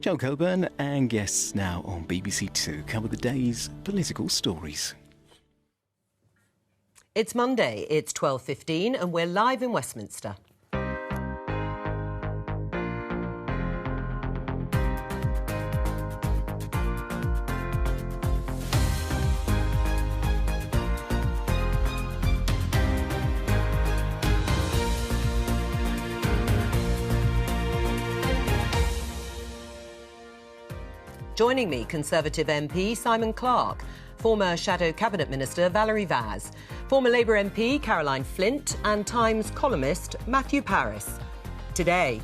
Joe Coburn and guests now on BBC Two cover the day's political stories. It's Monday, it's 12:15 and we're live in Westminster. Joining me, Conservative MP Simon Clarke, former Shadow Cabinet Minister Valerie Vaz, former Labour MP Caroline Flint and Times columnist Matthew Parris. Today,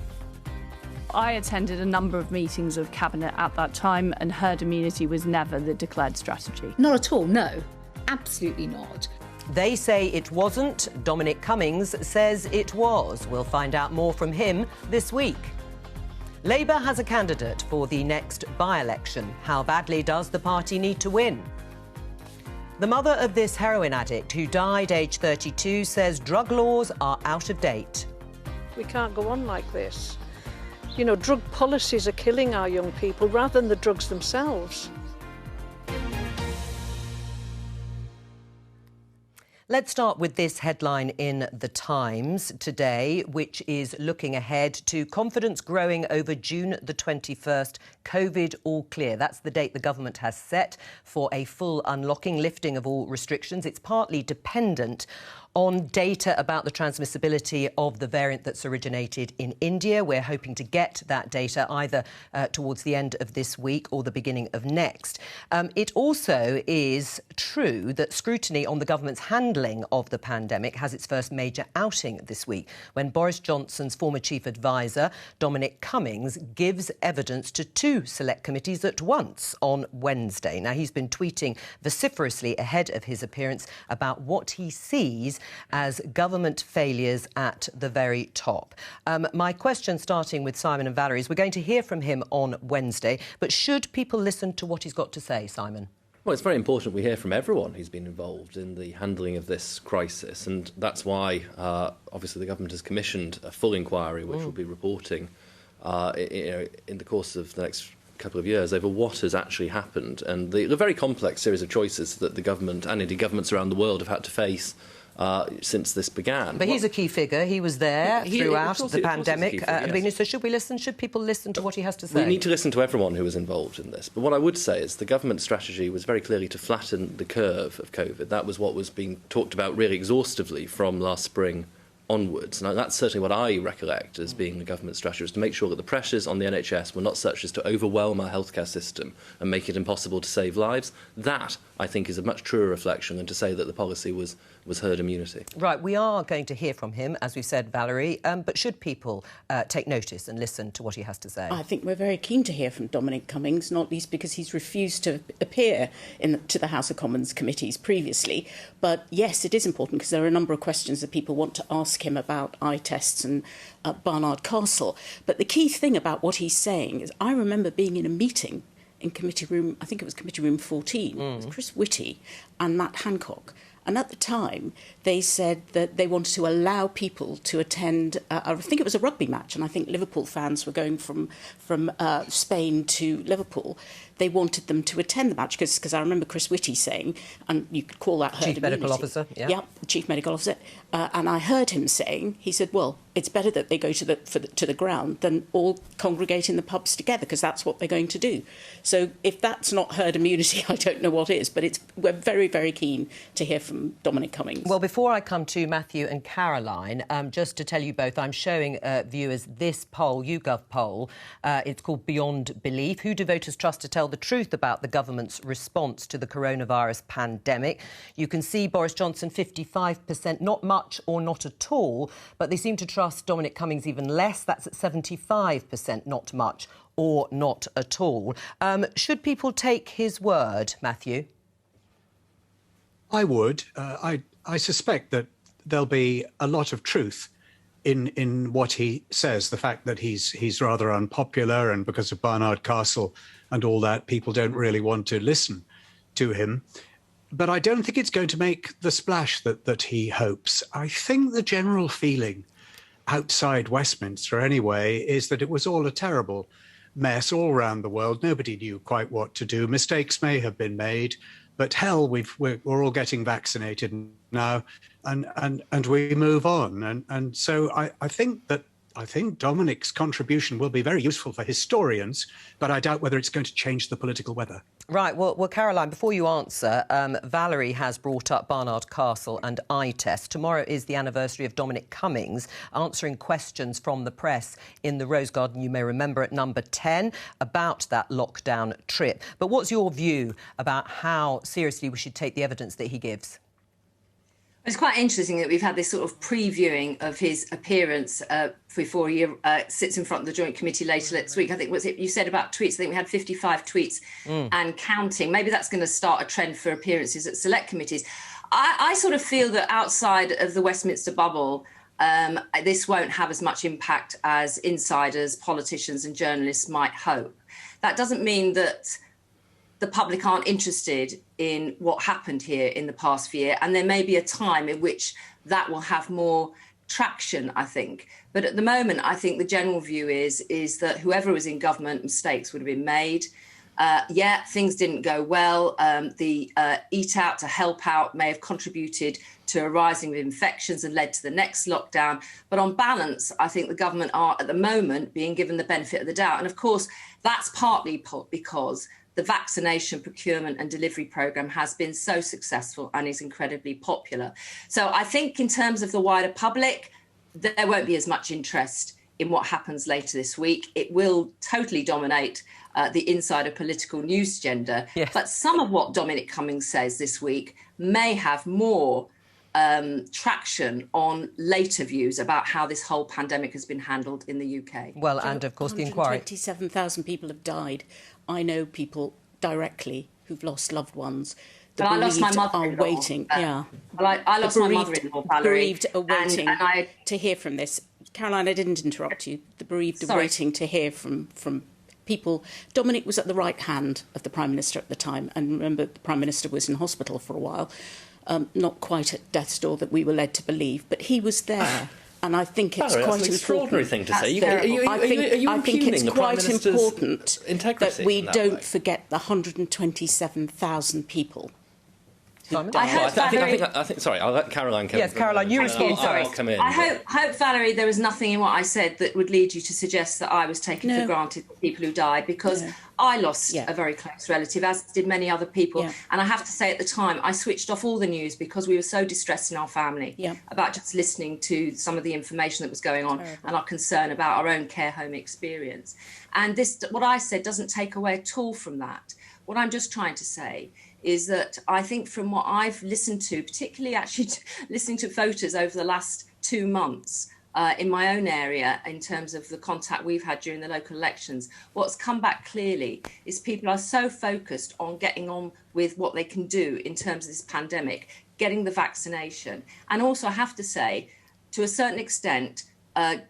I attended a number of meetings of Cabinet at that time and herd immunity was never the declared strategy. Not at all, no. Absolutely not. they say it wasn't. Dominic Cummings says it was. We'll find out more from him this week. Labour has a candidate for the next by-election. How badly does the party need to win? The mother of this heroin addict who died aged 32 says drug laws are out of date. We can't go on like this. You know, drug policies are killing our young people rather than the drugs themselves. Let's start with this headline in The Times today, which is looking ahead to confidence growing over June the 21st. COVID all clear. That's the date the government has set for a full unlocking, lifting of all restrictions. It's partly dependent on data about the transmissibility of the variant that's originated in India. We're hoping to get that data either towards the end of this week or the beginning of next. It also is true that scrutiny on the government's handling of the pandemic has its first major outing this week when Boris Johnson's former chief advisor, Dominic Cummings, gives evidence to two select committees at once on Wednesday. Now, he's been tweeting vociferously ahead of his appearance about what he sees as government failures at the very top. My question, starting with Simon and Valerie, is we're going to hear from him on Wednesday, but should people listen to what he's got to say, Simon? Well, it's very important we hear from everyone who's been involved in the handling of this crisis, and that's why, obviously, the government has commissioned a full inquiry, which will be reporting in the course of the next couple of years over what has actually happened and the very complex series of choices that the government and indeed governments around the world have had to face since this began. But he's a key figure. He was there throughout the pandemic. So should people listen to what he has to say? We need to listen to everyone who was involved in this. But what I would say is the government strategy was very clearly to flatten the curve of COVID. That was what was being talked about really exhaustively from last spring onwards. Now, that's certainly what I recollect as being the government strategy, was to make sure that the pressures on the NHS were not such as to overwhelm our healthcare system and make it impossible to save lives. That, I think, is a much truer reflection than to say that the policy was herd immunity. Right, we are going to hear from him, as we said, Valerie, but should people take notice and listen to what he has to say? I think we're very keen to hear from Dominic Cummings, not least because he's refused to appear to the House of Commons committees previously. But yes, it is important because there are a number of questions that people want to ask him about eye tests and Barnard Castle. But the key thing about what he's saying is I remember being in a meeting in committee room, I think it was committee room 14, with Chris Whitty and Matt Hancock. And at the time, they said that they wanted to allow people to attend, I think it was a rugby match, and I think Liverpool fans were going from Spain to Liverpool. They wanted them to attend the match because I remember Chris Whitty saying, and you could call that herd immunity. Chief Medical Officer, yeah. Yeah, the Chief Medical Officer. And I heard him saying, he said, well, it's better that they go to the ground than all congregate in the pubs together, because that's what they're going to do. So if that's not herd immunity, I don't know what is. But we're very, very keen to hear from Dominic Cummings. Well, before I come to Matthew and Caroline, just to tell you both, I'm showing viewers this poll, YouGov poll. It's called Beyond Belief. Who do voters trust to tell the truth about the government's response to the coronavirus pandemic? You can see Boris Johnson 55%, not much or not at all, but they seem to trust Dominic Cummings even less. That's at 75%, not much or not at all. Should people take his word, Matthew? I would. I suspect that there'll be a lot of truth in what he says. The fact that he's rather unpopular, and because of Barnard Castle and all that, people don't really want to listen to him. But I don't think it's going to make the splash that he hopes. I think the general feeling outside Westminster, anyway, is that it was all a terrible mess all around the world. Nobody knew quite what to do. Mistakes may have been made, but hell, we're all getting vaccinated now, and we move on. And so I think Dominic's contribution will be very useful for historians, but I doubt whether it's going to change the political weather. Right, well, Caroline, before you answer, Valerie has brought up Barnard Castle and eye test. Tomorrow is the anniversary of Dominic Cummings answering questions from the press in the Rose Garden, you may remember, at number 10, about that lockdown trip. But what's your view about how seriously we should take the evidence that he gives? It's quite interesting that we've had this sort of previewing of his appearance before he sits in front of the Joint Committee later this week. I think, was it you said about tweets? I think we had 55 tweets and counting. Maybe that's going to start a trend for appearances at select committees. I sort of feel that outside of the Westminster bubble, this won't have as much impact as insiders, politicians and journalists might hope. That doesn't mean that the public aren't interested in what happened here in the past year, and there may be a time in which that will have more traction, I think. But at the moment, I think the general view is that whoever was in government, mistakes would have been made. Things didn't go well. The eat out to help out may have contributed to a rising of infections and led to the next lockdown. But on balance, I think the government are at the moment being given the benefit of the doubt. And of course, that's partly because the vaccination procurement and delivery programme has been so successful and is incredibly popular. So I think in terms of the wider public, there won't be as much interest in what happens later this week. It will totally dominate the insider political news agenda. Yes. But some of what Dominic Cummings says this week may have more traction on later views about how this whole pandemic has been handled in the UK. Well, and of course the inquiry. 127,000 people have died. I know people directly who've lost loved ones. The bereaved lost my mother-in-law. Are waiting. Well, I lost my mother-in-law, Valerie. Bereaved are waiting to hear from this. Caroline, I didn't interrupt you. The bereaved are waiting to hear from people. Dominic was at the right hand of the Prime Minister at the time, and remember, the Prime Minister was in hospital for a while. Not quite at death's door that we were led to believe, but he was there. And I think it's Barry, quite that's an extraordinary thing to say. I think it's quite important that we that don't forget the 127,000 people. Simon? Sorry, I'll let Caroline come in. Yes, Caroline, you respond. I'll come in. I hope, Valerie, there was nothing in what I said that would lead you to suggest that I was taking for granted the people who died, because I lost a very close relative, as did many other people. Yeah. And I have to say, at the time, I switched off all the news because we were so distressed in our family about just listening to some of the information that was going on and our concern about our own care home experience. And this, what I said, doesn't take away at all from that. What I'm just trying to say is that I think from what I've listened to, particularly actually listening to voters over the last 2 months in my own area in terms of the contact we've had during the local elections, what's come back clearly is people are so focused on getting on with what they can do in terms of this pandemic, getting the vaccination. And also, I have to say, to a certain extent,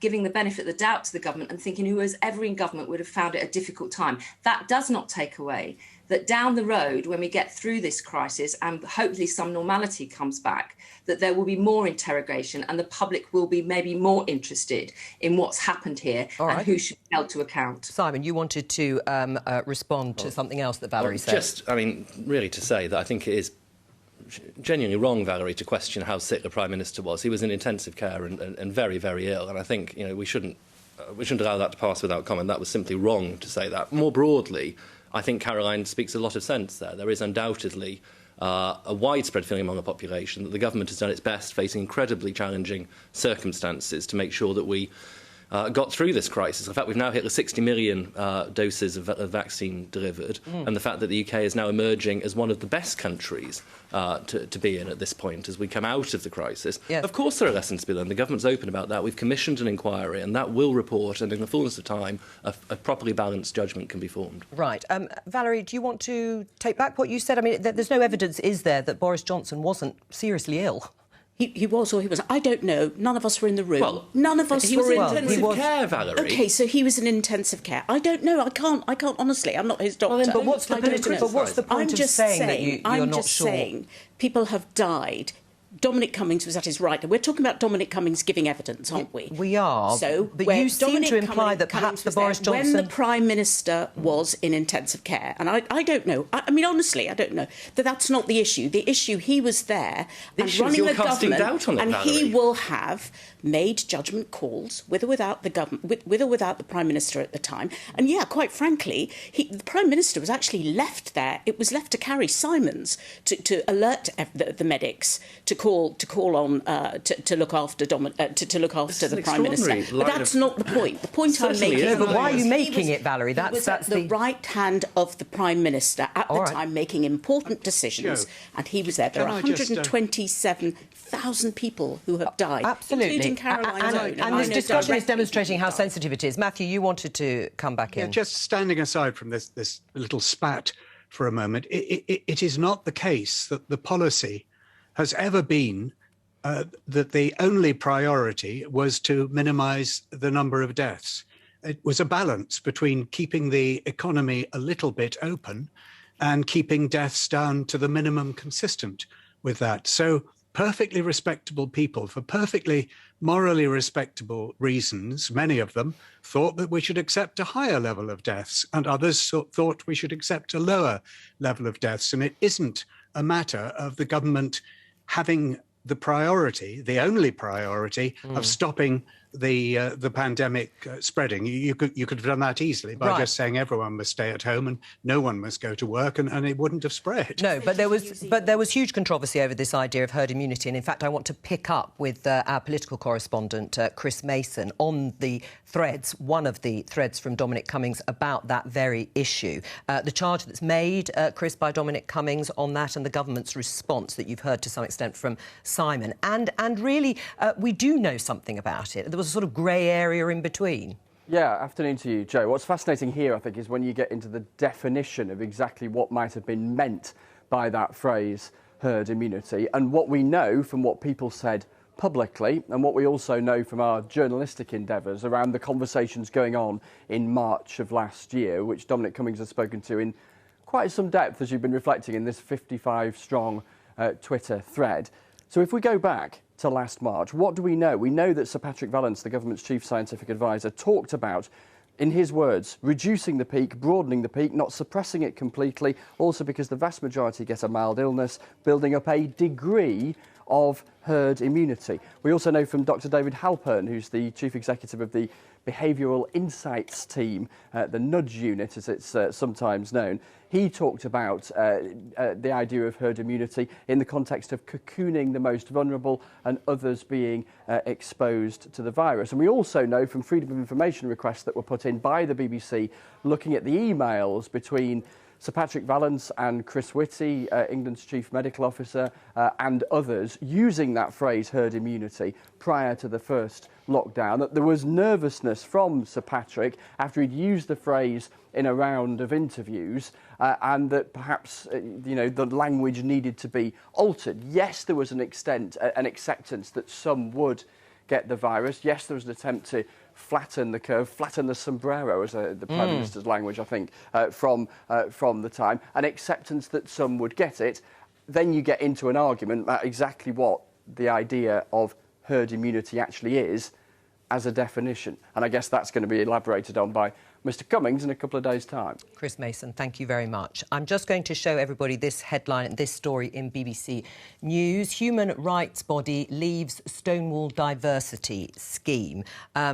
giving the benefit of the doubt to the government and thinking who was ever in government would have found it a difficult time. That does not take away that down the road, when we get through this crisis and hopefully some normality comes back, that there will be more interrogation and the public will be maybe more interested in what's happened here and who should be held to account. Simon, you wanted to respond to something else that Valerie said. Really to say that I think it is genuinely wrong, Valerie, to question how sick the Prime Minister was. He was in intensive care and very, very ill, and I think we shouldn't allow that to pass without comment. That was simply wrong to say that. More broadly, I think Caroline speaks a lot of sense there. There is undoubtedly a widespread feeling among the population that the government has done its best, facing incredibly challenging circumstances, to make sure that we got through this crisis. In fact, we've now hit the 60 million doses of vaccine delivered, and the fact that the UK is now emerging as one of the best countries to be in at this point as we come out of the crisis. Yes. Of course there are lessons to be learned. The government's open about that. We've commissioned an inquiry, and that will report, and in the fullness of time, a properly balanced judgment can be formed. Right. Valerie, do you want to take back what you said? I mean, there's no evidence, is there, that Boris Johnson wasn't seriously ill? He was or he wasn't. I don't know. None of us were in the room. Well, none of us were in intensive care, Valerie. OK, so he was in intensive care. I don't know. I can't honestly. I'm not his doctor. Well, then, but what's the point of saying that you're not sure? I'm just saying people have died Dominic Cummings was at his right. And we're talking about Dominic Cummings giving evidence, aren't we? We are. So, but you seem to imply that perhaps the Boris Johnson... When the Prime Minister was in intensive care, and I don't know, I mean, honestly, I don't know, that's not the issue. The issue, he was there and running the government, and he will have made judgment calls with or without the government, with or without the Prime Minister at the time. And yeah, quite frankly, the Prime Minister was actually left there. It was left to Carrie Simons to alert the medics to call on to look after the Prime Minister. But that's not the point. The point I'm making. But why are you making it, Valerie? That's the right hand of the Prime Minister at the time, making important decisions, and he was there. There are 127,000 people who have died, including Caroline's own. And this discussion is demonstrating how sensitive it is. Matthew, you wanted to come back in. Just standing aside from this little spat for a moment, it is not the case that the policy has ever been that the only priority was to minimise the number of deaths. It was a balance between keeping the economy a little bit open and keeping deaths down to the minimum consistent with that. So perfectly respectable people, for perfectly morally respectable reasons, many of them thought that we should accept a higher level of deaths, and others thought we should accept a lower level of deaths. And it isn't a matter of the government having the priority, the only priority, of stopping the pandemic spreading. You could have done that easily by just saying everyone must stay at home and no one must go to work, and it wouldn't have spread. No, but there was huge controversy over this idea of herd immunity, and in fact I want to pick up with our political correspondent Chris Mason on the threads, one of the threads from Dominic Cummings about that very issue. The charge that's made, Chris, by Dominic Cummings on that, and the government's response that you've heard to some extent from Simon, and really we do know something about it. There was a sort of grey area in between. Yeah, afternoon to you, Joe. What's fascinating here, I think, is when you get into the definition of exactly what might have been meant by that phrase, herd immunity, and what we know from what people said publicly, and what we also know from our journalistic endeavours around the conversations going on in March of last year, which Dominic Cummings has spoken to in quite some depth, as you've been reflecting in this 55-strong Twitter thread. So if we go back to last March, what do we know? We know that Sir Patrick Vallance, the government's chief scientific advisor, talked about, in his words, reducing the peak, broadening the peak, not suppressing it completely, also because the vast majority get a mild illness, building up a degree of herd immunity. We also know from Dr. David Halpern, who's the chief executive of the Behavioural Insights Team, the Nudge Unit as it's sometimes known. He talked about the idea of herd immunity in the context of cocooning the most vulnerable and others being exposed to the virus. And we also know from Freedom of Information requests that were put in by the BBC looking at the emails between Sir Patrick Vallance and Chris Whitty, England's chief medical officer, and others, using that phrase herd immunity prior to the first lockdown, that there was nervousness from Sir Patrick after he'd used the phrase in a round of interviews, and that perhaps the language needed to be altered. Yes, there was an acceptance that some would get the virus. Yes, there was an attempt to flatten the curve, flatten the sombrero, as the Prime Minister's language, I think, from the time, an acceptance that some would get it. Then you get into an argument about exactly what the idea of herd immunity actually is as a definition. And I guess that's going to be elaborated on by Mr Cummings in a couple of days' time. Chris Mason, thank you very much. I'm just going to show everybody this headline, this story in BBC News. Human rights body leaves Stonewall diversity scheme.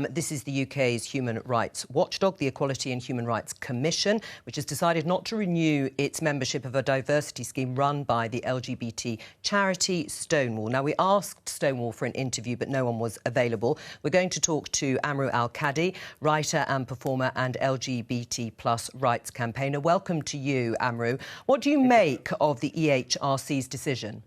This is the UK's human rights watchdog, the Equality and Human Rights Commission, which has decided not to renew its membership of a diversity scheme run by the LGBT charity Stonewall. Now, we asked Stonewall for an interview, but no one was available. We're going to talk to Amru Al-Kadi, writer and performer and LGBT plus rights campaigner. Welcome to you, Amru. What do you make of the EHRC's decision?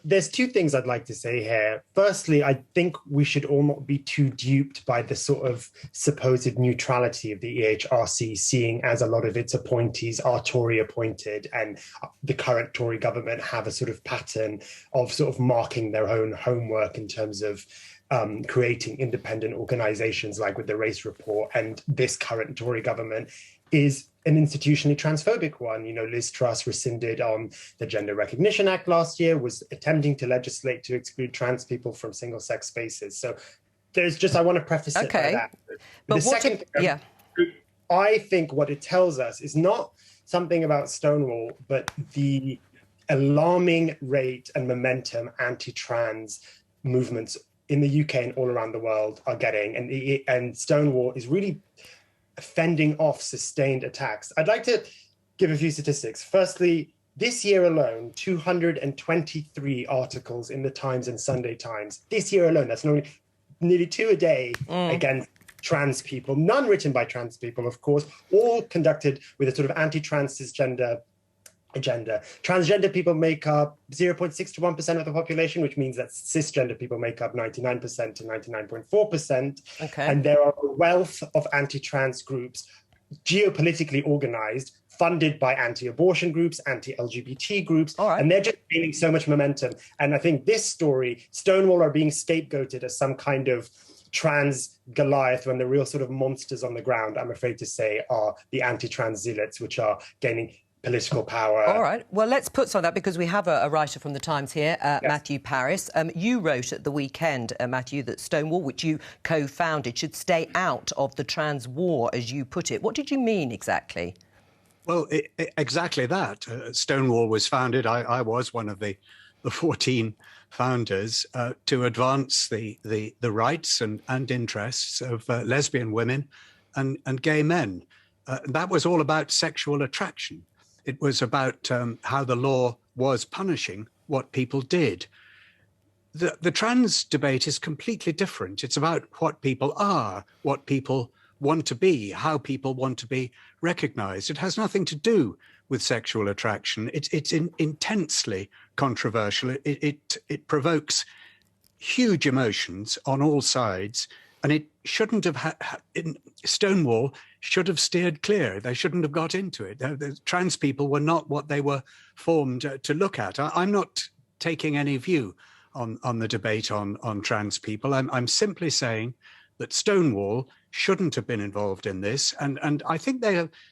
There's two things I'd like to say here. Firstly, I think we should all not be too duped by the sort of supposed neutrality of the EHRC, seeing as a lot of its appointees are Tory appointed, and the current Tory government have a sort of pattern of sort of marking their own homework in terms of creating independent organisations like with the Race Report and this current Tory government is an institutionally transphobic one. You know, Liz Truss rescinded the Gender Recognition Act last year, was attempting to legislate to exclude trans people from single-sex spaces. So there's just, I want to preface it by that. But the second thing, I think what it tells us is not something about Stonewall, but the alarming rate and momentum anti-trans movements in the UK and all around the world are getting. And Stonewall is really fending off sustained attacks. I'd like to give a few statistics. Firstly, this year alone, 223 articles in the Times and Sunday Times. This year alone, that's nearly 2 a day against trans people, none written by trans people, of course, all conducted with a sort of anti-trans cisgender agenda. Transgender people make up 0.6 to 1% of the population, which means that cisgender people make up 99% to 99.4%. Okay. And there are a wealth of anti-trans groups, geopolitically organized, funded by anti-abortion groups, anti-LGBT groups, and they're just gaining so much momentum. And I think this story, Stonewall are being scapegoated as some kind of trans Goliath when the real sort of monsters on the ground, I'm afraid to say, are the anti-trans zealots, which are gaining political power. All right. Well, let's put some of that, because we have a writer from the Times here, Matthew Parris. You wrote at the weekend, Matthew, that Stonewall, which you co-founded, should stay out of the trans war, as you put it. What did you mean exactly? Well, exactly that. Stonewall was founded, I was one of the 14 founders, to advance the rights and interests of lesbian women and gay men. That was all about sexual attraction. It was about how the law was punishing what people did. The trans debate is completely different. It's about what people are, what people want to be, how people want to be recognized. It has nothing to do with sexual attraction. It's intensely controversial. It provokes huge emotions on all sides, and it shouldn't have Stonewall should have steered clear. They shouldn't have got into it. The trans people were not what they were formed to look at. I'm not taking any view on the debate on trans people. I'm simply saying that Stonewall shouldn't have been involved in this, and I think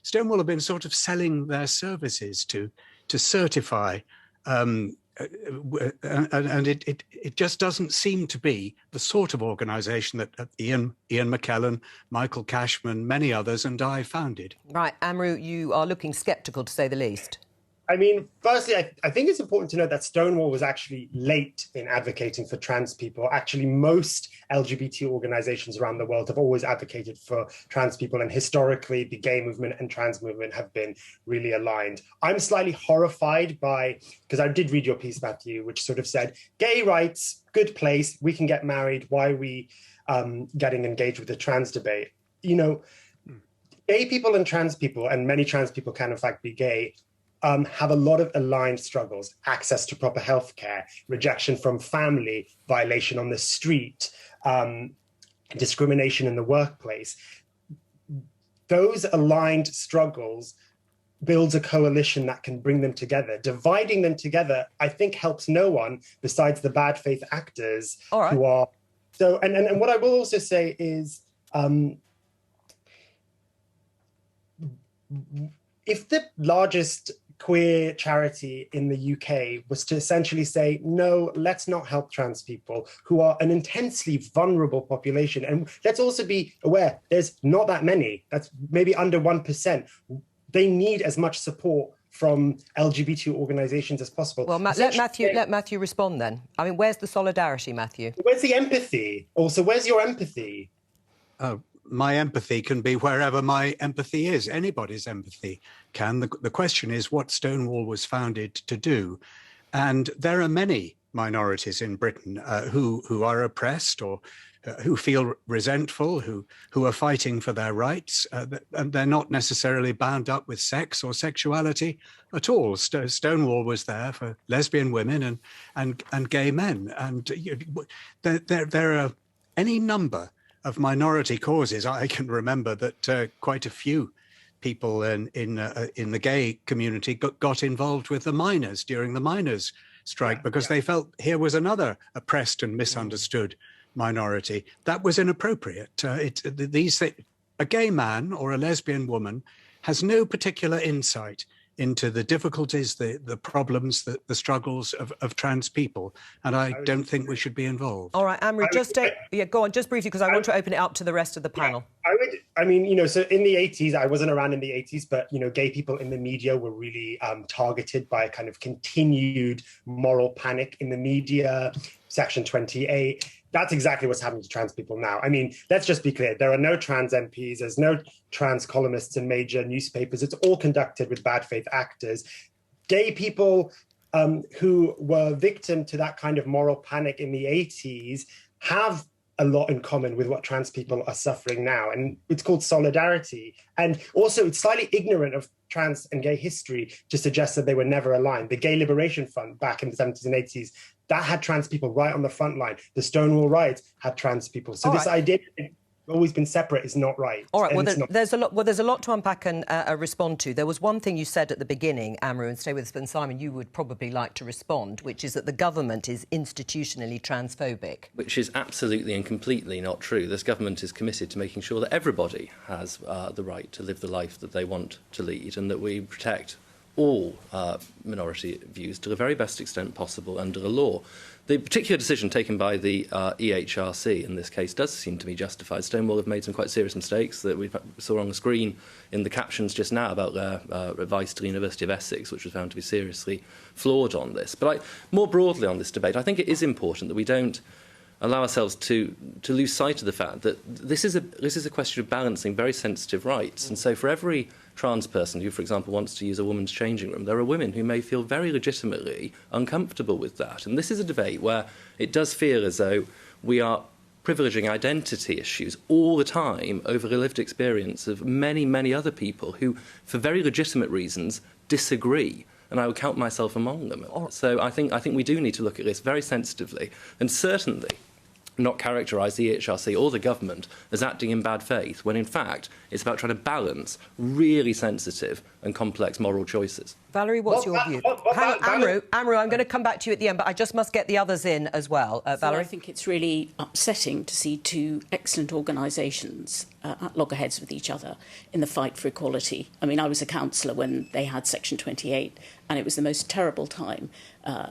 Stonewall have been sort of selling their services to certify, and it just doesn't seem to be the sort of organisation that Ian McKellen, Michael Cashman, many others, and I founded. Right, Amru, you are looking sceptical, to say the least. I mean, firstly, I think it's important to note that Stonewall was actually late in advocating for trans people. Actually, most LGBT organizations around the world have always advocated for trans people. And historically, the gay movement and trans movement have been really aligned. I'm slightly horrified because I did read your piece, Matthew, which sort of said, gay rights, good place, we can get married. Why are we getting engaged with the trans debate? You know, gay people and trans people, and many trans people can in fact be gay, have a lot of aligned struggles: access to proper healthcare, rejection from family, violation on the street, discrimination in the workplace. Those aligned struggles builds a coalition that can bring them together. Dividing them together, I think, helps no one besides the bad faith actors who are. So, and what I will also say is, if the largest queer charity in the UK was to essentially say, no, let's not help trans people, who are an intensely vulnerable population. And let's also be aware, there's not that many. That's maybe under 1%. They need as much support from LGBT organisations as possible. Well, let Matthew respond then. I mean, where's the solidarity, Matthew? Where's the empathy? Also, where's your empathy? My empathy can be wherever my empathy is. Anybody's empathy can. The question is what Stonewall was founded to do. And there are many minorities in Britain who are oppressed or who feel resentful, who are fighting for their rights, and they're not necessarily bound up with sex or sexuality at all. Stonewall was there for lesbian women and gay men. And there are any number of minority causes. I can remember that quite a few people in the gay community got involved with the miners during the miners' strike because they felt here was another oppressed and misunderstood minority, that was inappropriate. A gay man or a lesbian woman has no particular insight into the difficulties, the problems, the struggles of trans people, and I don't think we should be involved. All right, Amru, go on, just briefly, because I want to open it up to the rest of the panel. So in the 80s, I wasn't around in the 80s, but, gay people in the media were really targeted by a kind of continued moral panic in the media, Section 28. That's exactly what's happening to trans people now. I mean, let's just be clear. There are no trans MPs. There's no trans columnists in major newspapers. It's all conducted with bad faith actors. Gay people who were victim to that kind of moral panic in the 80s have a lot in common with what trans people are suffering now. And it's called solidarity. And also, it's slightly ignorant of trans and gay history to suggest that they were never aligned. The Gay Liberation Front back in the 70s and 80s, that had trans people right on the front line. The Stonewall riots had trans people. So this idea that it's always been separate is not right. All right, there's a lot to unpack and respond to. There was one thing you said at the beginning, Amru, and stay with us, and Simon, you would probably like to respond, which is that the government is institutionally transphobic. Which is absolutely and completely not true. This government is committed to making sure that everybody has the right to live the life that they want to lead, and that we protect all minority views to the very best extent possible under the law. The particular decision taken by the EHRC in this case does seem to be justified. Stonewall have made some quite serious mistakes that we saw on the screen in the captions just now about their advice to the University of Essex, which was found to be seriously flawed on this. But more broadly on this debate, I think it is important that we don't allow ourselves to lose sight of the fact that this is a question of balancing very sensitive rights. And so for every trans person who, for example, wants to use a woman's changing room, there are women who may feel very legitimately uncomfortable with that. And this is a debate where it does feel as though we are privileging identity issues all the time over the lived experience of many, many other people who, for very legitimate reasons, disagree. And I would count myself among them. So I think we do need to look at this very sensitively, and certainly not characterise the EHRC or the government as acting in bad faith, when in fact it's about trying to balance really sensitive and complex moral choices. Valerie, what's your view? Amru, I'm going to come back to you at the end, but I just must get the others in as well. Valerie? I think it's really upsetting to see two excellent organisations at loggerheads with each other in the fight for equality. I mean, I was a councillor when they had Section 28, and it was the most terrible time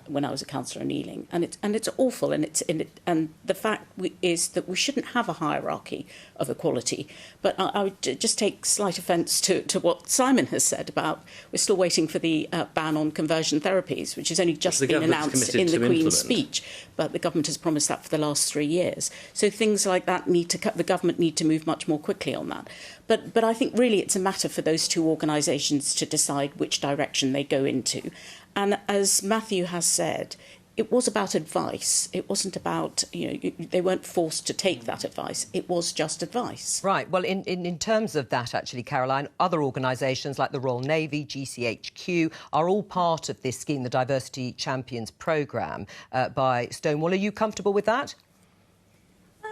when I was a councillor in Ealing, and it's awful, and the fact is that we shouldn't have a hierarchy of equality. But I would just take slight offence to what Simon has said about we're still waiting for the ban on conversion therapies, which has only just been announced in the Queen's speech, but the government has promised that for the last 3 years. So things like that the government need to move much more quickly on that. But I think really it's a matter for those two organisations to decide which direction they go into. And as Matthew has said, it was about advice. It wasn't about, they weren't forced to take that advice. It was just advice. Right. Well, in terms of that, actually, Caroline, other organisations like the Royal Navy, GCHQ, are all part of this scheme, the Diversity Champions programme by Stonewall. Are you comfortable with that?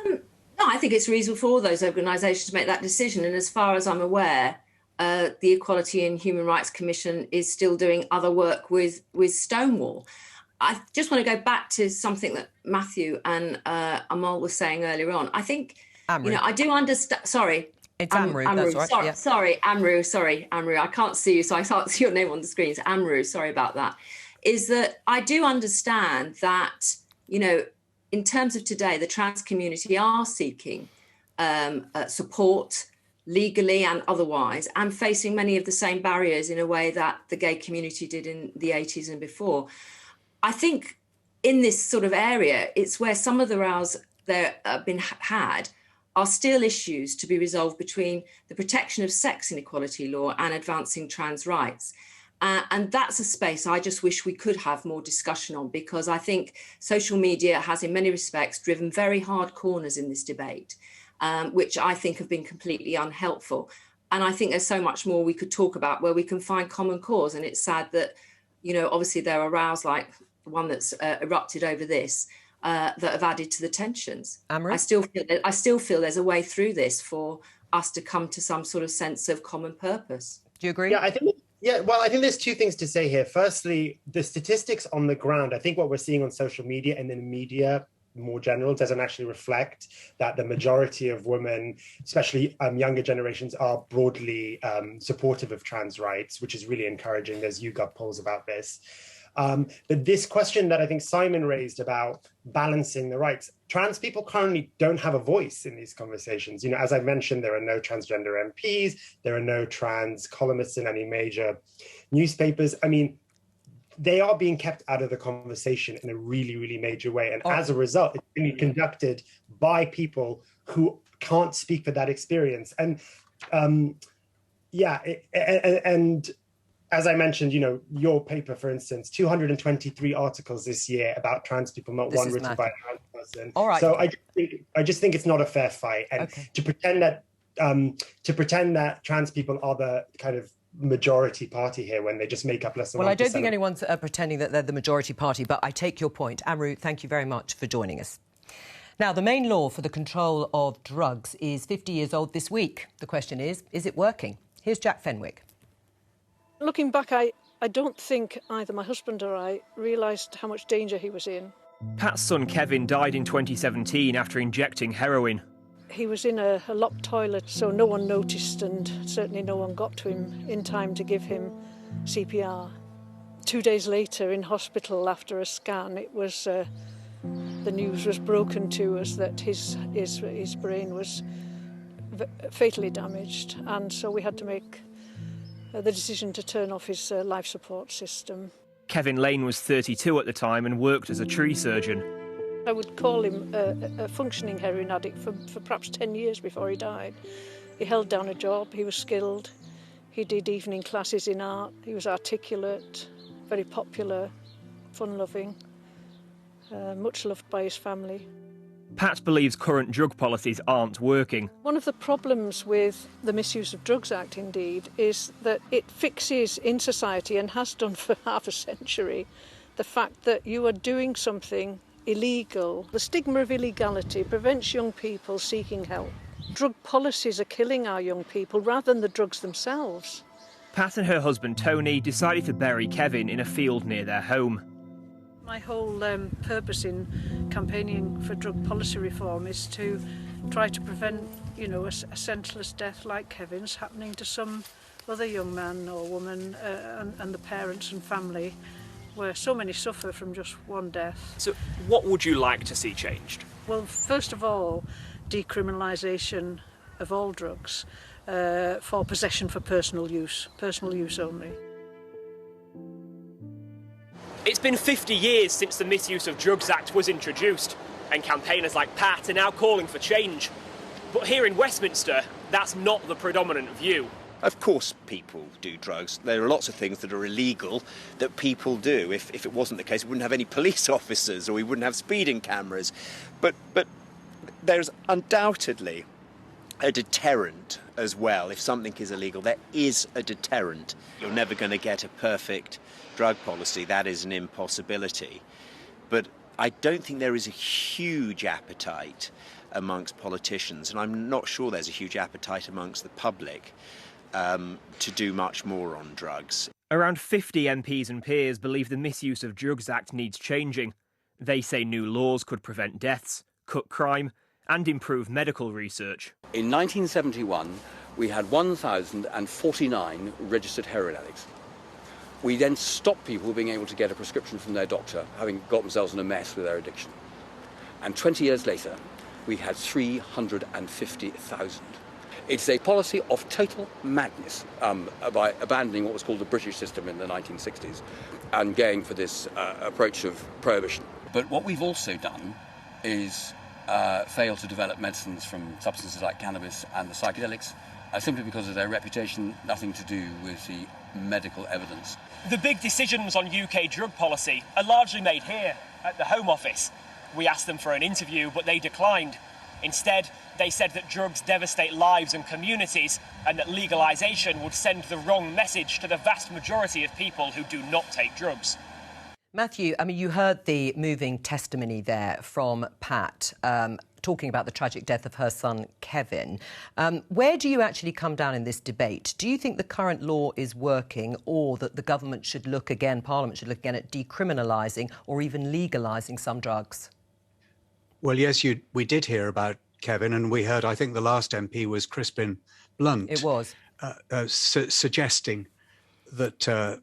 No, I think it's reasonable for all those organisations to make that decision. And as far as I'm aware, the Equality and Human Rights Commission is still doing other work with Stonewall. I just want to go back to something that Matthew and Amal were saying earlier on. I think, Amru. I do understand... Sorry. It's Amru, that's right. Sorry, Amru. I can't see you, so I can't see your name on the screen. It's Amru, sorry about that. Is that I do understand that, in terms of today, the trans community are seeking support legally and otherwise, and facing many of the same barriers in a way that the gay community did in the 80s and before. I think in this sort of area, it's where some of the rows that have been had are still issues to be resolved between the protection of sex inequality law and advancing trans rights. And that's a space I just wish we could have more discussion on, because I think social media has in many respects driven very hard corners in this debate, which I think have been completely unhelpful. And I think there's so much more we could talk about where we can find common cause. And it's sad that, obviously there are rows like the one that's erupted over this that have added to the tensions. Amru? I still feel there's a way through this for us to come to some sort of sense of common purpose. Do you agree? Yeah, I think there's two things to say here. Firstly, the statistics on the ground, I think what we're seeing on social media and in the media more general doesn't actually reflect that the majority of women, especially younger generations, are broadly supportive of trans rights, which is really encouraging. There's YouGov polls about this. But this question that I think Simon raised about balancing the rights, trans people currently don't have a voice in these conversations. You know, as I mentioned, there are no transgender MPs, there are no trans columnists in any major newspapers. I mean, they are being kept out of the conversation in a really, really major way. And as a result, it's being conducted by people who can't speak for that experience. And and as I mentioned, you know, your paper, for instance, 223 articles this year about trans people, not one written by a trans person. All right. So I just think it's not a fair fight. And to pretend that trans people are the kind of majority party here when they just make up less than 1%. Well, I don't think anyone's pretending that they're the majority party, but I take your point. Amru, thank you very much for joining us. Now, the main law for the control of drugs is 50 years old this week. The question is it working? Here's Jack Fenwick. Looking back, I don't think either my husband or I realised how much danger he was in. Pat's son Kevin died in 2017 after injecting heroin. He was in a locked toilet, so no one noticed, and certainly no one got to him in time to give him CPR. 2 days later, in hospital after a scan, it was the news was broken to us that his brain was fatally damaged, and so we had to make the decision to turn off his life support system. Kevin Lane was 32 at the time and worked as a tree surgeon. I would call him a functioning heroin addict for perhaps 10 years before he died. He held down a job, he was skilled, he did evening classes in art, he was articulate, very popular, fun-loving, much loved by his family. Pat believes current drug policies aren't working. One of the problems with the Misuse of Drugs Act, indeed, is that it fixes in society, and has done for half a century, the fact that you are doing something illegal. The stigma of illegality prevents young people seeking help. Drug policies are killing our young people rather than the drugs themselves. Pat and her husband Tony decided to bury Kevin in a field near their home. My whole purpose in campaigning for drug policy reform is to try to prevent, you know, a senseless death like Kevin's happening to some other young man or woman, and the parents and family, where so many suffer from just one death. So what would you like to see changed? Well, first of all, decriminalisation of all drugs for possession for personal use only. It's been 50 years since the Misuse of Drugs Act was introduced, and campaigners like Pat are now calling for change. But here in Westminster, that's not the predominant view. Of course people do drugs. There are lots of things that are illegal that people do. If it wasn't the case, we wouldn't have any police officers, or we wouldn't have speeding cameras. But there's undoubtedly a deterrent as well. If something is illegal, there is a deterrent. You're never going to get a perfect drug policy. That is an impossibility. But I don't think there is a huge appetite amongst politicians, and I'm not sure there's a huge appetite amongst the public to do much more on drugs. Around 50 MPs and peers believe the Misuse of Drugs Act needs changing. They say new laws could prevent deaths, cut crime, and improve medical research. In 1971, we had 1,049 registered heroin addicts. We then stopped people being able to get a prescription from their doctor, having got themselves in a mess with their addiction. And 20 years later, we had 350,000. It's a policy of total madness by abandoning what was called the British system in the 1960s and going for this approach of prohibition. But what we've also done is fail to develop medicines from substances like cannabis and the psychedelics simply because of their reputation, nothing to do with the medical evidence. The big decisions on UK drug policy are largely made here at the Home Office. We asked them for an interview, but they declined. Instead, they said that drugs devastate lives and communities, and that legalisation would send the wrong message to the vast majority of people who do not take drugs. Matthew, I mean, you heard the moving testimony there from Pat, talking about the tragic death of her son, Kevin. Where do you actually come down in this debate? Do you think the current law is working, or that the government should look again, Parliament should look again at decriminalising or even legalising some drugs? Well, yes, we did hear about Kevin, and we heard, I think the last MP was Crispin Blunt. It was. Suggesting that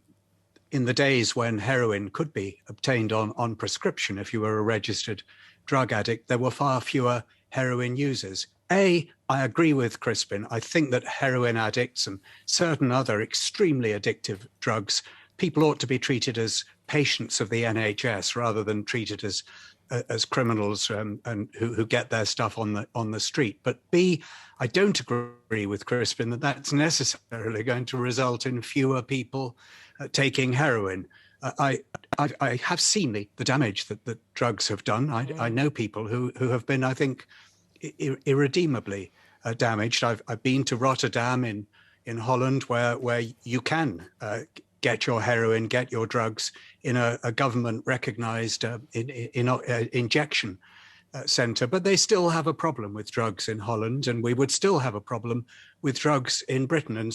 in the days when heroin could be obtained on prescription, if you were a registered drug addict, there were far fewer heroin users. I agree with Crispin. I think that heroin addicts and certain other extremely addictive drugs, people ought to be treated as patients of the NHS rather than treated as criminals and who get their stuff on the street. But B, I don't agree with Crispin that that's necessarily going to result in fewer people taking heroin. I have seen the damage that drugs have done. I know people who have been, I think, irredeemably damaged. I've been to Rotterdam in Holland, where you can get your heroin, get your drugs in a government-recognised injection centre. But they still have a problem with drugs in Holland, and we would still have a problem with drugs in Britain. And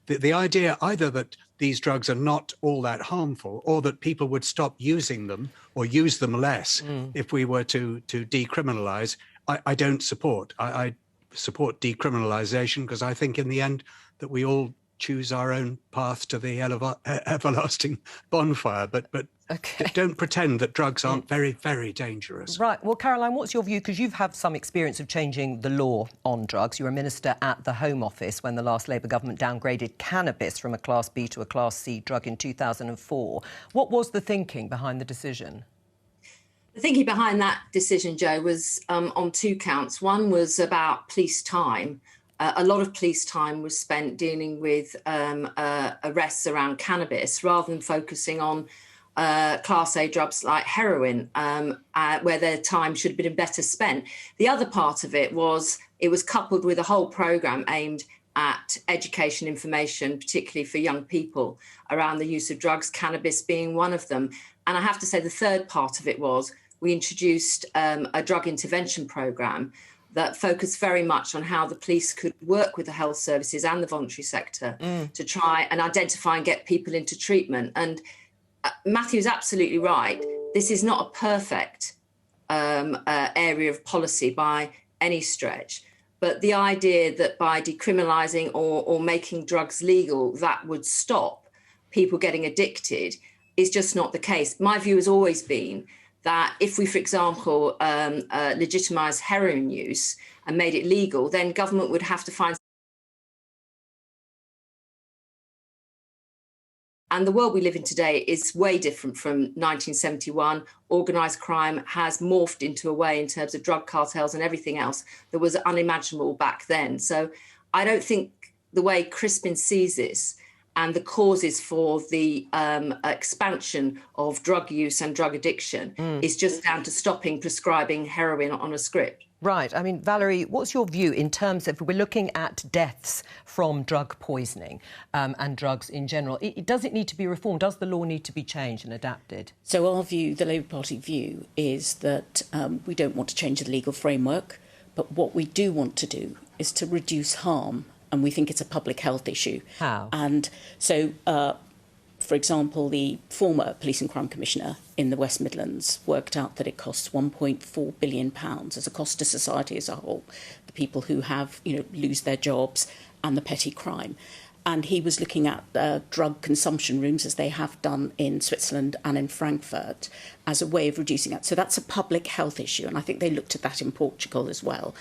the idea either that these drugs are not all that harmful, or that people would stop using them or use them less if we were to decriminalise, I don't support. I support decriminalisation because I think in the end that we all choose our own path to the everlasting bonfire. But okay, don't pretend that drugs aren't very, very dangerous. Right. Well, Caroline, what's your view? Because you've had some experience of changing the law on drugs. You were a minister at the Home Office when the last Labour government downgraded cannabis from a Class B to a Class C drug in 2004. What was the thinking behind the decision? The thinking behind that decision, Joe, was on two counts. One was about police time. A lot of police time was spent dealing with arrests around cannabis rather than focusing on Class A drugs like heroin, where their time should have been better spent. The other part of it was coupled with a whole programme aimed at education information, particularly for young people, around the use of drugs, cannabis being one of them. And I have to say the third part of it was we introduced a drug intervention programme that focused very much on how the police could work with the health services and the voluntary sector to try and identify and get people into treatment. And Matthew's absolutely right. This is not a perfect area of policy by any stretch. But the idea that by decriminalising or making drugs legal, that would stop people getting addicted is just not the case. My view has always been that if we, for example, legitimise heroin use and made it legal, then government would have to find... And the world we live in today is way different from 1971. Organised crime has morphed into a way in terms of drug cartels and everything else that was unimaginable back then. So I don't think the way Crispin sees this and the causes for the expansion of drug use and drug addiction is just down to stopping prescribing heroin on a script. Right. I mean, Valerie, what's your view in terms of we're looking at deaths from drug poisoning and drugs in general? Does it need to be reformed? Does the law need to be changed and adapted? So our view, the Labour Party view, is that we don't want to change the legal framework, but what we do want to do is to reduce harm. And we think it's a public health issue. How? And so, for example, the former Police and Crime Commissioner in the West Midlands worked out that it costs £1.4 billion as a cost to society as a whole, the people who have, lose their jobs and the petty crime. And he was looking at drug consumption rooms, as they have done in Switzerland and in Frankfurt, as a way of reducing that. So that's a public health issue. And I think they looked at that in Portugal as well.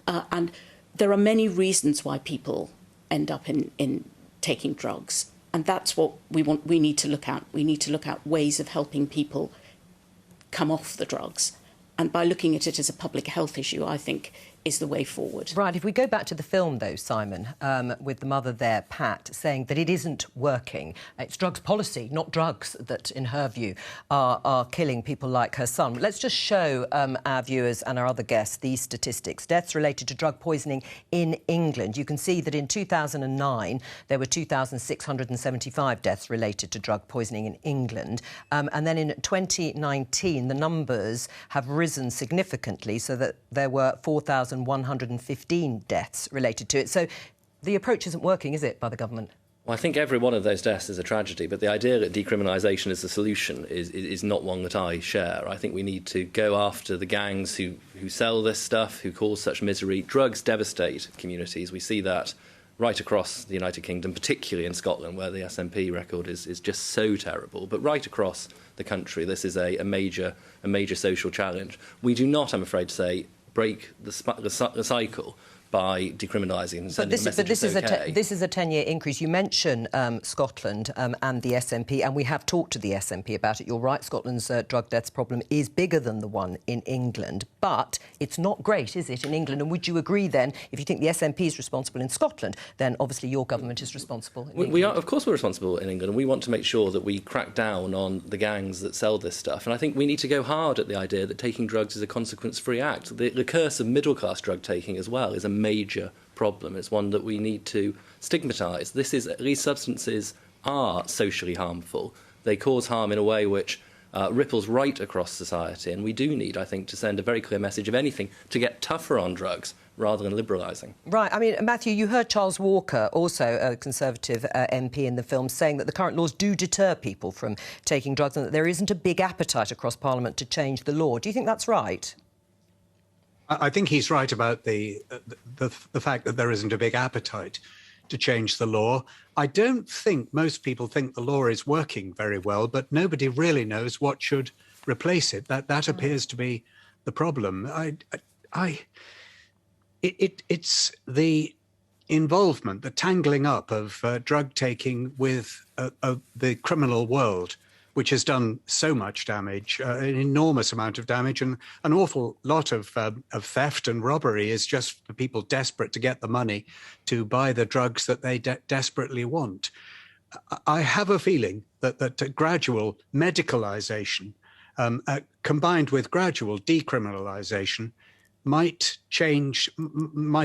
And there are many reasons why people end up in taking drugs, and that's what we need to look at. We need to look at ways of helping people come off the drugs, and by looking at it as a public health issue, I think is the way forward. Right, if we go back to the film, though, Simon, with the mother there, Pat, saying that it isn't working. It's drugs policy, not drugs, that, in her view, are killing people like her son. Let's just show our viewers and our other guests these statistics. Deaths related to drug poisoning in England. You can see that in 2009, there were 2,675 deaths related to drug poisoning in England. And then in 2019, the numbers have risen significantly, so that there were 4,115 deaths related to it. So the approach isn't working, is it, by the government? Well, I think every one of those deaths is a tragedy, but the idea that decriminalisation is the solution is not one that I share. I think we need to go after the gangs who sell this stuff, who cause such misery. Drugs devastate communities. We see that right across the United Kingdom, particularly in Scotland, where the SNP record is just so terrible. But right across the country, this is a major social challenge. We do not, I'm afraid to say, break the cycle by decriminalising and sending a message it's okay. This is a 10-year increase. You mention Scotland and the SNP, and we have talked to the SNP about it. You're right, Scotland's drug deaths problem is bigger than the one in England, but it's not great, is it, in England? And would you agree, then, if you think the SNP is responsible in Scotland, then obviously your government is responsible in England? We are, of course we're responsible in England, and we want to make sure that we crack down on the gangs that sell this stuff. And I think we need to go hard at the idea that taking drugs is a consequence-free act. The curse of middle-class drug taking as well is a major problem. It's one that we need to stigmatise. These substances are socially harmful. They cause harm in a way which ripples right across society, and we do need, I think, to send a very clear message, if anything, to get tougher on drugs rather than liberalising. Right. I mean, Matthew, you heard Charles Walker, also a Conservative MP in the film, saying that the current laws do deter people from taking drugs and that there isn't a big appetite across Parliament to change the law. Do you think that's right? I think he's right about the fact that there isn't a big appetite to change the law. I don't think most people think the law is working very well, but nobody really knows what should replace it. That appears to be the problem. It's the involvement, the tangling up of drug taking with the criminal world, which has done so much damage, an enormous amount of damage, and an awful lot of theft and robbery is just for people desperate to get the money to buy the drugs that they desperately want. I have a feeling that gradual medicalisation combined with gradual decriminalisation might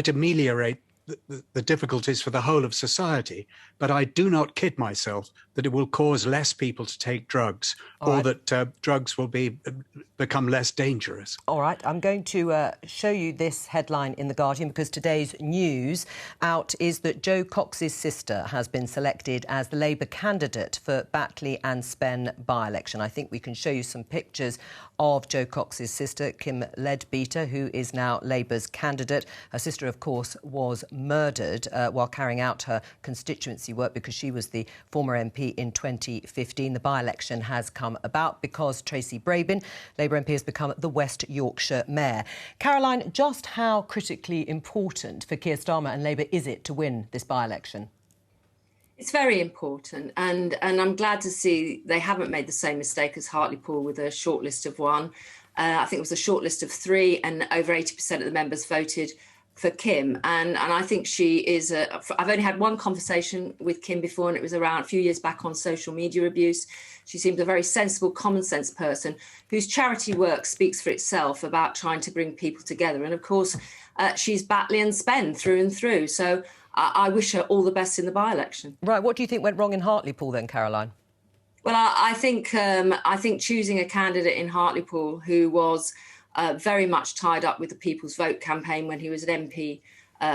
ameliorate the difficulties for the whole of society, but I do not kid myself that it will cause less people to take drugs that drugs will become less dangerous. All right, I'm going to show you this headline in The Guardian because today's news out is that Jo Cox's sister has been selected as the Labour candidate for Batley and Spen by-election. I think we can show you some pictures of Jo Cox's sister, Kim Leadbeater, who is now Labour's candidate. Her sister, of course, was murdered while carrying out her constituency work because she was the former MP in 2015. The by-election has come about because Tracy Brabin, Labour MP, has become the West Yorkshire mayor. Caroline, just how critically important for Keir Starmer and Labour is it to win this by-election? It's very important, and I'm glad to see they haven't made the same mistake as Hartlepool with a shortlist of one. I think it was a shortlist of 3, and over 80% of the members voted for Kim. And I think she is I've only had one conversation with Kim before, and it was around a few years back on social media abuse. She seems a very sensible, common sense person whose charity work speaks for itself about trying to bring people together. And of course, she's Batley and Spen through and through. So I wish her all the best in the by-election. Right. What do you think went wrong in Hartlepool then, Caroline? Well, I think choosing a candidate in Hartlepool who was very much tied up with the People's Vote campaign when he was an MP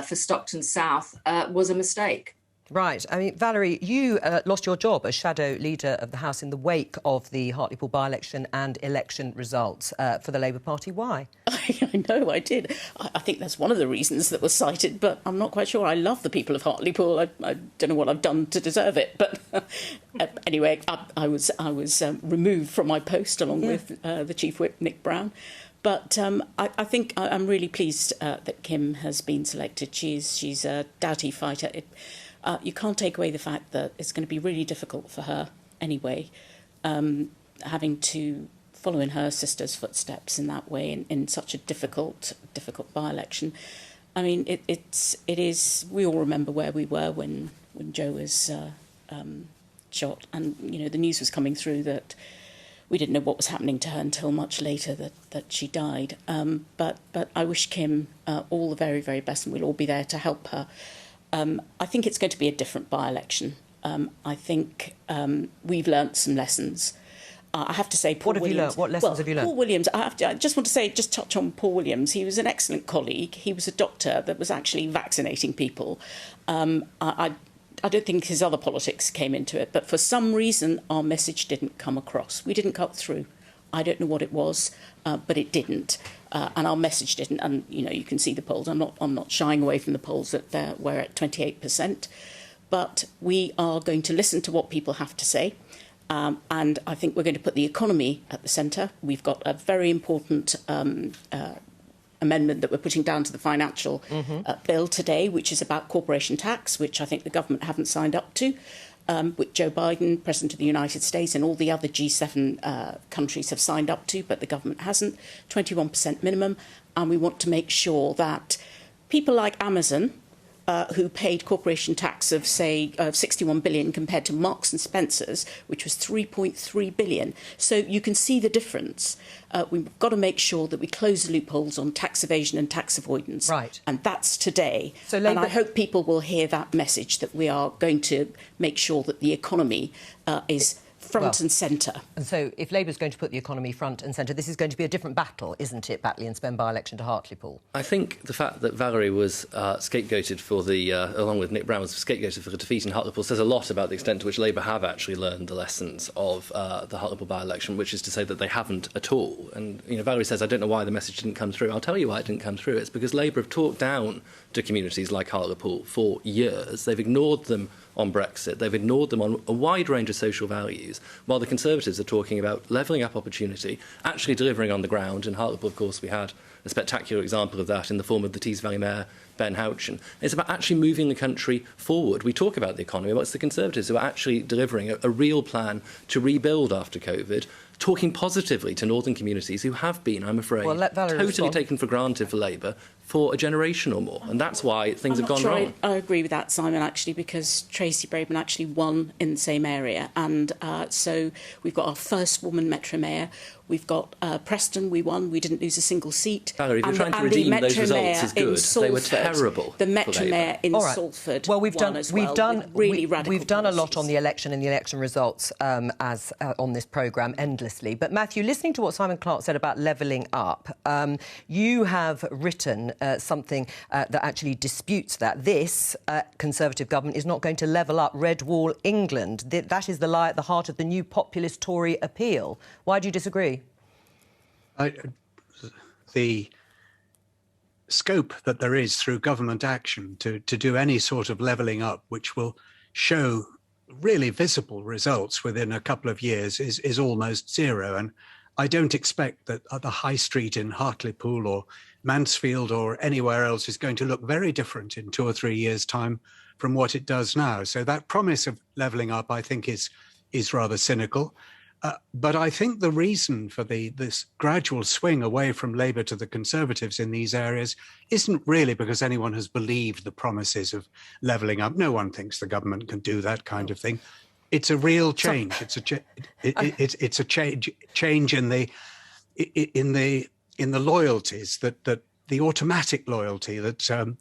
for Stockton South was a mistake. Right. I mean, Valerie, you lost your job as shadow leader of the House in the wake of the Hartlepool by-election and election results for the Labour Party. Why? I know, I did. I think that's one of the reasons that was cited, but I'm not quite sure. I love the people of Hartlepool. I don't know what I've done to deserve it, but anyway, I was removed from my post along with the Chief Whip, Nick Brown. But I think I'm really pleased that Kim has been selected. She's a doughty fighter. You can't take away the fact that it's going to be really difficult for her anyway, having to follow in her sister's footsteps in that way in such a difficult by-election. I mean, it is. We all remember where we were when Jo was shot, and the news was coming through that we didn't know what was happening to her until much later that she died. But I wish Kim all the very, very best, and we'll all be there to help her. I think it's going to be a different by-election. I think we've learnt some lessons. I have to say, Paul Williams... What have you learnt? What lessons have you learnt? Paul Williams, I just want to touch on Paul Williams. He was an excellent colleague. He was a doctor that was actually vaccinating people. I I don't think his other politics came into it, but for some reason our message didn't come across. We didn't cut through. I don't know what it was, but it didn't, and our message didn't. And you can see the polls. I'm not shying away from the polls that we're at 28%, but we are going to listen to what people have to say. And I think we're going to put the economy at the centre. We've got a very important amendment that we're putting down to the financial bill today, which is about corporation tax, which I think the government haven't signed up to, which Joe Biden, President of the United States, and all the other G7 countries have signed up to, but the government hasn't, 21% minimum. And we want to make sure that people like Amazon, who paid corporation tax of, say, 61 billion compared to Marks and Spencer's, which was 3.3 billion. So you can see the difference. We've got to make sure that we close the loopholes on tax evasion and tax avoidance. Right. And that's today. So and I hope people will hear that message, that we are going to make sure that the economy is front and centre. And so if Labour's going to put the economy front and centre, this is going to be a different battle, isn't it, Batley and Spen by-election to Hartlepool? I think the fact that Valerie was scapegoated for the, along with Nick Brown, was scapegoated for the defeat in Hartlepool says a lot about the extent to which Labour have actually learned the lessons of the Hartlepool by-election, which is to say that they haven't at all. And, Valerie says, I don't know why the message didn't come through. I'll tell you why it didn't come through. It's because Labour have talked down to communities like Hartlepool for years. They've ignored them on Brexit. They've ignored them on a wide range of social values, while the Conservatives are talking about levelling up opportunity, actually delivering on the ground. In Hartlepool, of course, we had a spectacular example of that in the form of the Tees Valley Mayor, Ben Houchen. It's about actually moving the country forward. We talk about the economy, but it's the Conservatives who are actually delivering a real plan to rebuild after COVID, talking positively to northern communities who have been, I'm afraid, totally taken for granted for Labour for a generation or more. And that's why things have gone wrong. I agree with that, Simon, actually, because Tracy Braben actually won in the same area. And so we've got our first woman Metro Mayor. We've got Preston, we won. We didn't lose a single seat. Valerie, if you're trying to redeem those results is good. They were terrible. The Metro Mayor in Salford. Well, we've done a lot policies on the election and the election results as on this programme endlessly. But Matthew, listening to what Simon Clarke said about levelling up, you have written something that actually disputes that. This Conservative government is not going to level up Red Wall England. That is the lie at the heart of the new populist Tory appeal. Why do you disagree? The scope that there is through government action to do any sort of levelling up, which will show really visible results within a couple of years, is almost zero. And I don't expect that the high street in Hartlepool or Mansfield or anywhere else is going to look very different in 2 or 3 years' time from what it does now. So that promise of levelling up, I think, is rather cynical. But I think the reason for this gradual swing away from Labour to the Conservatives in these areas isn't really because anyone has believed the promises of levelling up. No one thinks the government can do that kind of thing. It's a real change. It's a change in the loyalties that the automatic loyalty that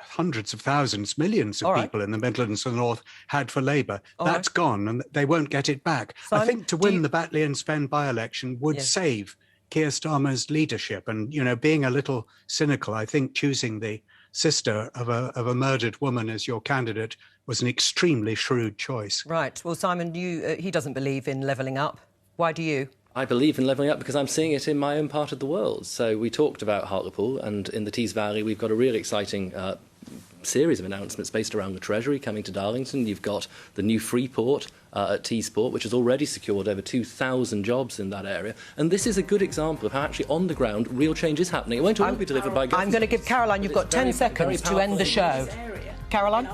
hundreds of thousands, millions of people in the Midlands and the North had for Labour. That's gone, and they won't get it back. Simon, I think to win the Batley and Spen by-election would save Keir Starmer's leadership. And, being a little cynical, I think choosing the sister of a murdered woman as your candidate was an extremely shrewd choice. Right. Well, Simon, he doesn't believe in levelling up. Why do you? I believe in levelling up because I'm seeing it in my own part of the world. So we talked about Hartlepool, and in the Tees Valley we've got a really exciting series of announcements based around the Treasury coming to Darlington. You've got the new Freeport at Teesport, which has already secured over 2,000 jobs in that area. And this is a good example of how actually on the ground real change is happening. It won't all be delivered by government. I'm going to give Caroline, you've got 10 seconds to end the show. Caroline?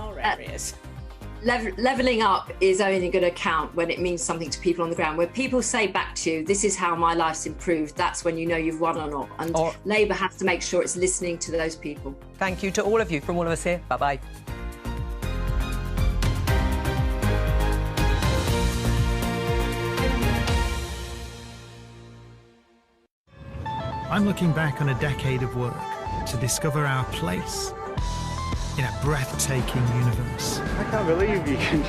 Levelling up is only going to count when it means something to people on the ground. When people say back to you, this is how my life's improved, that's when you know you've won or not. And Labour has to make sure it's listening to those people. Thank you to all of you. From all of us here, bye-bye. I'm looking back on a decade of work to discover our place in a breathtaking universe. I can't believe you can